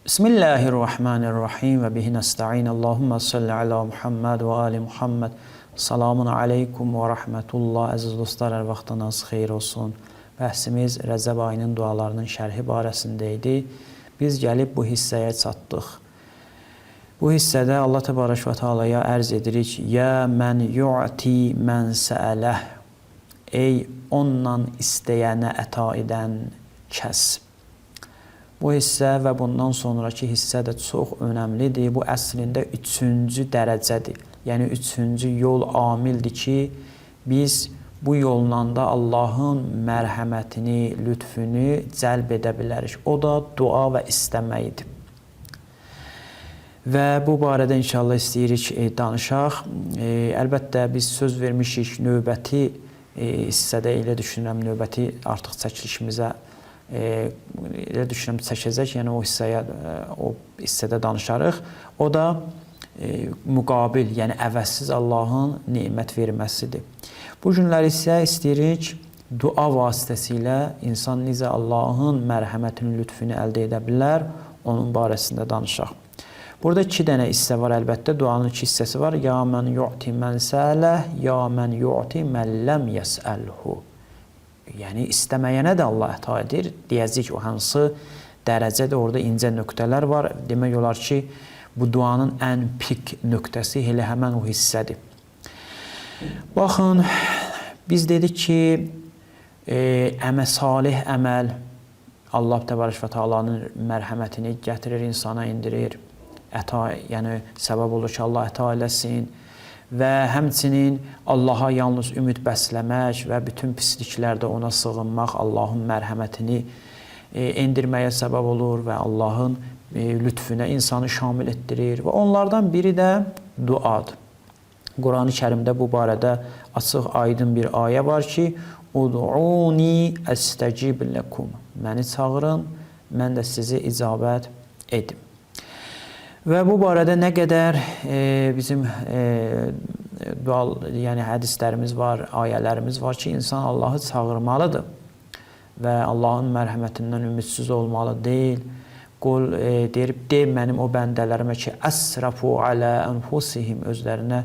Bismillahirrahmanirrahim və bihi nəstəin. Allahumma salli ala Muhammed və ali Muhammed. Salamun aleykum və rəhmətullah. Əziz dostlar, hər vaxtınız xeyir olsun. Bəhsimiz Rəcəb ayının dualarının şərhi barəsində idi. Biz gəlib bu hissəyə çatdıq. Bu hissədə Allah təbarək və teala'ya ərz edirik. Ya mən yu'ti mən səələh. Ey ondan istəyənə əta edən kəs. Bu hissə və bundan sonraki hissə də çox önəmlidir. Bu əslində üçüncü dərəcədir. Yəni üçüncü yol amildir ki, biz bu yolla da Allahın mərhəmətini, lütfünü cəlb edə bilərik. O da dua və istəməkdir. Və bu barədə inşallah istəyirik danışaq. Əlbəttə biz söz vermişik növbəti hissədə, elə düşünürəm, növbəti artıq çəkilişimizə elə düşünürəm çəkəcək, yəni o hissədə danışarıq. O da müqabil, yəni əvəzsiz Allahın nemət verməsidir. Bu günlər isə istəyirik dua vasitəsilə insan necə Allahın mərhəmətini, lütfünü əldə edə bilər, onun barəsində danışaq. Burada iki dənə hissə var əlbəttə, duanın iki hissəsi var. Ya mən yu'ti mən sələh, ya mən yu'ti mən ləm yəsəlhu. Yəni istəməyənə də Allah əta edir. Deyəcək o hansı dərəcədə orada incə nöqtələr var. Demək olar ki, bu duanın ən pik nöqtəsi elə həmən o hissədir. Baxın, biz dedik ki, salih əməl Allah təbarək və teala'nın mərhəmətini gətirir, insana indirir. Yəni səbəb olur ki, Allah əta eləsin. Və həmçinin Allaha yalnız ümid bəsləmək və bütün pisliklərdə ona sığınmaq Allahın mərhəmətini endirməyə səbəb olur və Allahın lütfüne insanı şamil etdirir. Və onlardan biri də duadır. Quran-ı Kərimdə bu barədə açıq, aydın bir ayə var ki, Ud'uni əstəcib ləkum. Məni çağırın, mən də sizi icabət edim. Və bu barədə nə qədər bizim yəni hədislərimiz var, ayələrimiz var ki, insan Allahı çağırmalıdır və Allahın mərhəmətindən ümidsiz olmalı deyil. Qul deyib mənim o bəndələrimə ki, əsrafu alə ənfusihim, özlərinə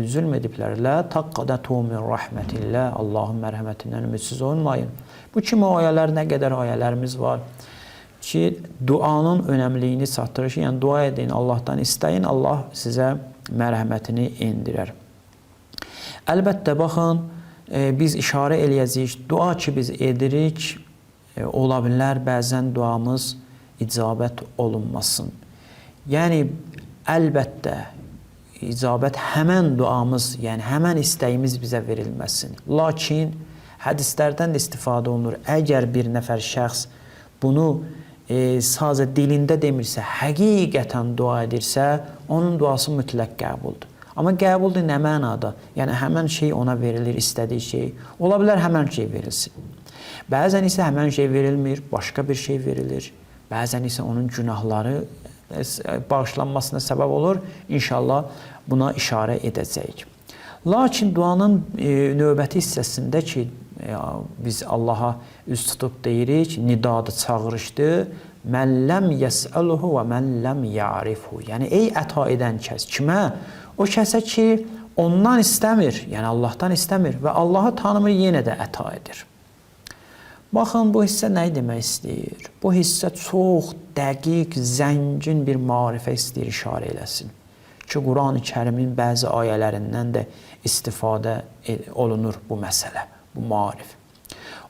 zülm ediblər. Lə taqqadətu min rəhmətillah, Allahın mərhəmətindən ümidsiz olmayın. Bu kimi ayələr, nə qədər ayələrimiz var ki, duanın önəmliyini çatdırır ki, yəni dua edin, Allahdan istəyin, Allah sizə mərhəmətini indirər. Əlbəttə, baxın, biz işarə eləyəcəyik, dua ki, biz edirik, ola bilər, bəzən duamız icabət olunmasın. Yəni, əlbəttə, icabət həmən duamız, yəni həmən istəyimiz bizə verilməsin. Lakin, hədislərdən də istifadə olunur. Əgər bir nəfər şəxs bunu sadəcə dilində demirsə, həqiqətən dua edirsə, onun duası mütləq qəbuldur. Amma qəbuldur nə mənada? Yəni, həmən şey ona verilir, istədiyi şey. Ola bilər, həmən şey verilsin. Bəzən isə həmən şey verilmir, başqa bir şey verilir. Bəzən isə onun günahları bağışlanmasına səbəb olur. İnşallah buna işarə edəcəyik. Lakin duanın növbəti hissəsində ki, biz Allaha üz tutub deyirik, nidadır, çağırışdır. Mən ləm yəsəlhu və mən ləm ya'rifhu. Yəni, ey əta edən kəs. Kimə? O kəsə ki, ondan istəmir, yəni Allahdan istəmir və Allahı tanımır, yenə də əta edir. Baxın, bu hissə nə demək istəyir? Bu hissə çox dəqiq, zəngin bir marifə istəyir, işarə eləsin. Ki, Quran-ı Kərimin bəzi ayələrindən də istifadə olunur bu məsələ, bu marif.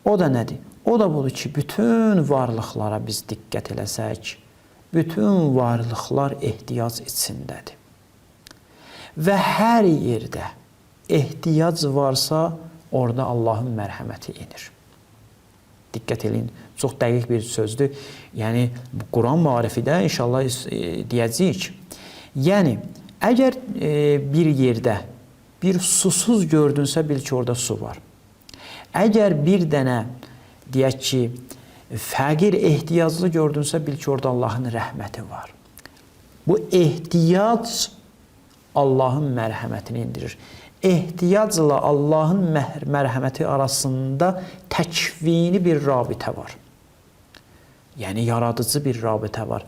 O da nədir? O da budur ki, bütün varlıqlara biz diqqət eləsək, bütün varlıqlar ehtiyac içindədir. Və hər yerdə ehtiyac varsa, orada Allahın mərhəməti inir. Diqqət eləyin, çox dəqiq bir sözdür. Yəni, Quran marifidə inşallah deyəcəyik. Yəni, əgər bir yerdə bir susuz gördünsə, bil ki, orada su var. Əgər bir dənə, deyək ki, fəqir ehtiyaclı gördünsə, bil ki, orada Allahın rəhməti var. Bu ehtiyac Allahın mərhəmətini indirir. Ehtiyacla Allahın mərhəməti arasında təkvini bir rabitə var. Yəni, yaradıcı bir rabitə var.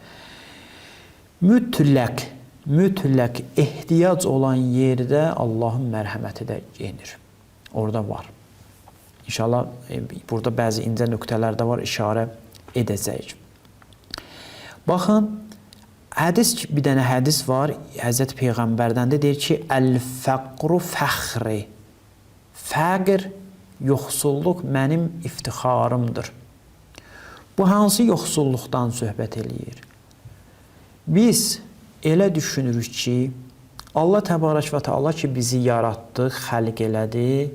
mütləq ehtiyac olan yerdə Allahın mərhəməti də yenir. Orada var. İnşallah burada bəzi incə nöqtələr də var, işarə edəcəyik. Baxın, bir dənə hədis var, Həzrət Peyğəmbərdən də deyir ki, əl-fəqru fəxri. Fəqr, yoxsulluq mənim iftixarımdır. Bu hansı yoxsulluqdan söhbət eləyir? Biz elə düşünürük ki, Allah Təbarək və Teala ki, bizi yaratdı, xəlq elədi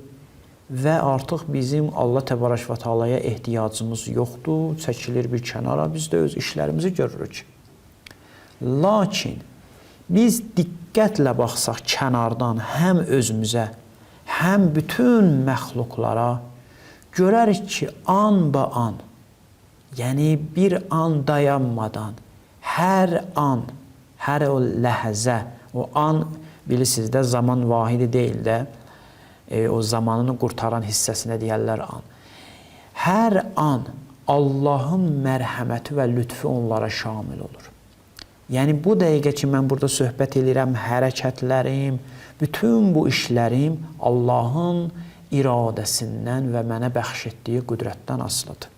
və artıq bizim Allah Təbarək və Teala'ya ehtiyacımız yoxdur, çəkilir bir kənara, biz də öz işlərimizi görürük. Lakin biz diqqətlə baxsaq kənardan həm özümüzə, həm bütün məxluqlara görərik ki, an, yəni bir an dayanmadan, hər an, hər o ləhəzə, o an bilirsiniz də zaman vahidi deyil də, o zamanını qurtaran hissəsinə deyərlər an. Hər an Allahın mərhəməti və lütfü onlara şamil olur. Yəni bu dəqiqə ki, mən burada söhbət edirəm, hərəkətlərim, bütün bu işlərim Allahın iradəsindən və mənə bəxş etdiyi qüdrətdən asılıdır.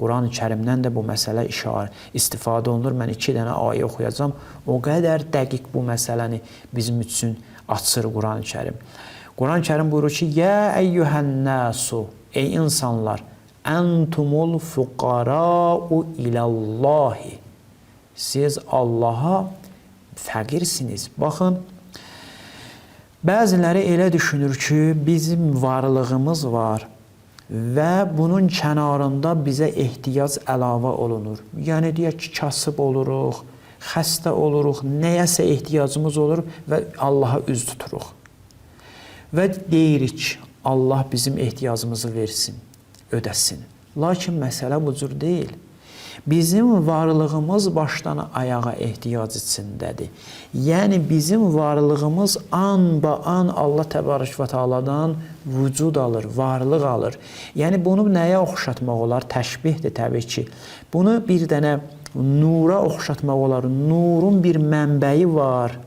Quran-ı Kərimdən də bu məsələ istifadə olunur. Mən 2 dənə ayə oxuyacağam. O qədər dəqiq bu məsələni bizim üçün açır Quran-ı Kərim. Quran-ı Kərim buyurur ki, Yə əyyuhən-nəsu, ey insanlar, əntumul fuqarau iləllahi. Siz Allaha fəqirsiniz. Baxın, bəziləri elə düşünür ki, bizim varlığımız var və bunun kənarında bizə ehtiyac əlavə olunur. Yəni, deyək ki, kasıb oluruq, xəstə oluruq, nəyəsə ehtiyacımız olur və Allaha üz tuturuq. Və deyirik, Allah bizim ehtiyacımızı versin, ödəsin. Lakin məsələ bu cür deyil. Bizim varlığımız başdan ayağa ehtiyac içindədir. Yəni, bizim varlığımız an Allah Təbarək və Teala'dan vücud alır, varlıq alır. Yəni, bunu nəyə oxşatmaq olar? Təşbihdir təbii ki. Bunu bir dənə nura oxşatmaq olar. Nurun bir mənbəyi var.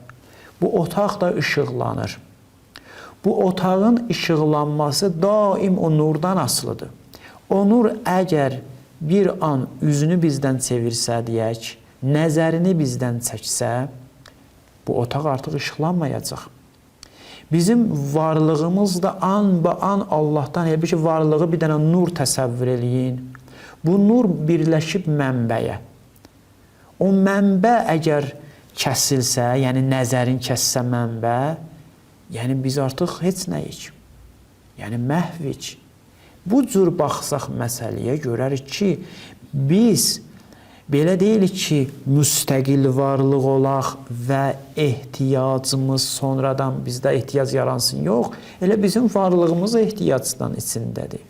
Bu otaq da işıqlanır. Bu otağın işıqlanması daim o nurdan asılıdır. O nur əgər bir an üzünü bizdən çevirsə, deyək, nəzərini bizdən çəksə, bu otaq artıq işıqlanmayacaq. Bizim varlığımız da an Allahdan, elə bir ki, varlığı bir dənə nur təsəvvür eləyin. Bu nur birləşib mənbəyə. O mənbə əgər kəsilsə, yəni nəzərin kəssə mənbə, yəni biz artıq heç nəyik. Yəni məhvik. Bu cür baxsaq məsələyə görərik ki, biz belə deyilik ki, müstəqil varlıq olaq və ehtiyacımız sonradan bizdə ehtiyac yaransın. Yox, elə bizim varlığımız ehtiyacdan içindədir.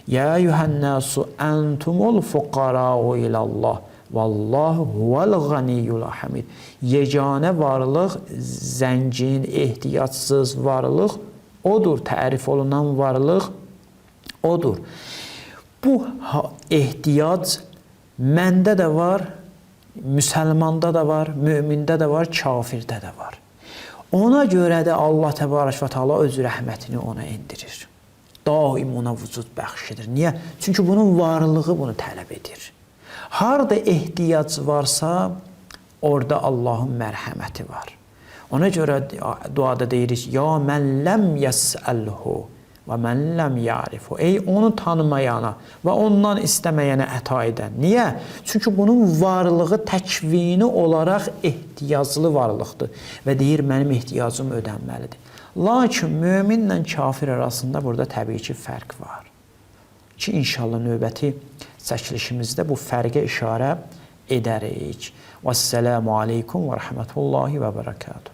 Yə eyyuhən-nəsu əntumul fuqarau ilallah vallahu huvel ganiyyul hamid. Yeganə varlıq, zəngin, ehtiyacsız varlıq odur, tərif olunan varlıq odur. Bu ehtiyac məndə də var, müsəlmanda da var, mümində də var, kafirdə də var. Ona görə də Allah Təbarək və Teala öz rəhmətini ona endirir. Daim ona vücud bəxş edir. Niyə? Çünki bunun varlığı bunu tələb edir. Harada ehtiyac varsa, orada Allahın mərhəməti var. Ona görə duada deyirik, Ya mən ləm yəsəlhu və mən ləm ya'rifu. Ey onu tanımayana və ondan istəməyənə əta edən. Niyə? Çünki bunun varlığı təkvini olaraq ehtiyaclı varlıqdır və deyir, mənim ehtiyacım ödənməlidir. Lakin möminlə kafir arasında burada təbii ki, fərq var. Ki, inşallah növbəti çəkilişimizdə bu fərqə işarə edərik. Vəssalamu aleykum və rəhmətullahi və bərəkatuhu.